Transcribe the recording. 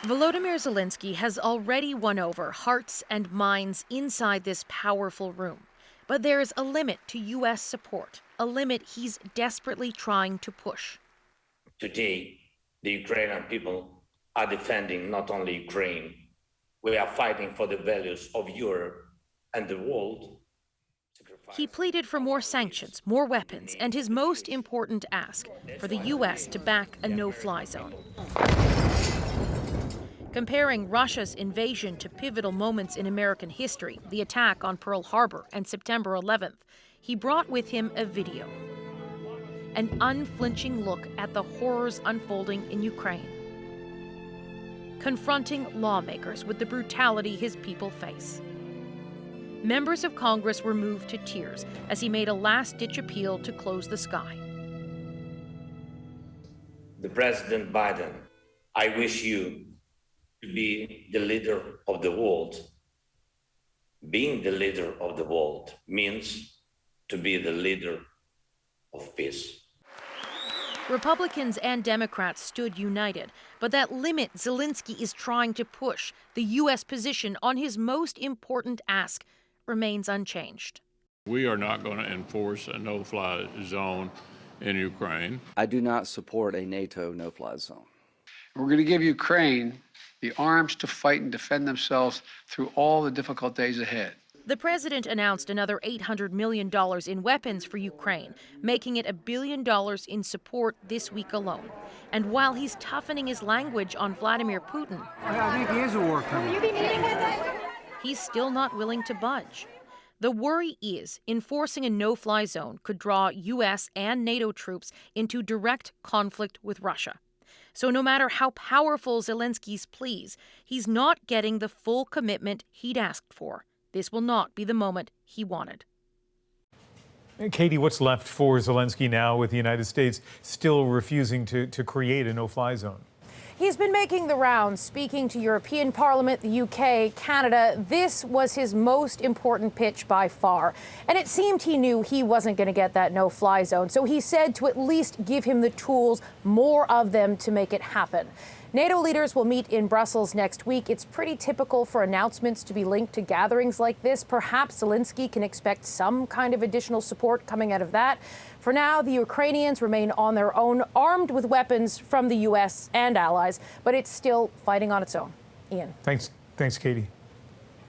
Volodymyr Zelensky has already won over hearts and minds inside this powerful room. But there's a limit to U.S. support, a limit he's desperately trying to push. Today, the Ukrainian people are defending not only Ukraine, we are fighting for the values of Europe and the world. He pleaded for more sanctions, more weapons, and his most important ask, for the U.S. to back a no-fly zone. Comparing Russia's invasion to pivotal moments in American history, the attack on Pearl Harbor and September 11th, he brought with him a video. An unflinching look at the horrors unfolding in Ukraine. Confronting lawmakers with the brutality his people face. Members of Congress were moved to tears as he made a last-ditch appeal to close the sky. The President Biden, I wish you to be the leader of the world. Being the leader of the world means to be the leader of peace. Republicans and Democrats stood united, but that limit Zelensky is trying to push, the U.S. position on his most important ask, remains unchanged. We are not going to enforce a no-fly zone in Ukraine. I do not support a NATO no-fly zone. We're going to give Ukraine the arms to fight and defend themselves through all the difficult days ahead. The president announced another $800 million in weapons for Ukraine, making it $1 billion in support this week alone. And while he's toughening his language on Vladimir Putin, I think he is a war criminal. Will you be meeting with us? He's still not willing to budge. The worry is enforcing a no-fly zone could draw U.S. and NATO troops into direct conflict with Russia. So no matter how powerful Zelensky's pleas, he's not getting the full commitment he'd asked for. This will not be the moment he wanted. Katie, what's left for Zelensky now with the United States still refusing to create a no-fly zone? He's been making the rounds, speaking to European Parliament, the UK, Canada. This was his most important pitch by far. And it seemed he knew he wasn't going to get that no-fly zone. So he said to at least give him the tools, more of them, to make it happen. NATO leaders will meet in Brussels next week. It's pretty typical for announcements to be linked to gatherings like this. Perhaps Zelensky can expect some kind of additional support coming out of that. For now, the Ukrainians remain on their own, armed with weapons from the U.S. and allies, but it's still fighting on its own. Ian. Thanks, Katie.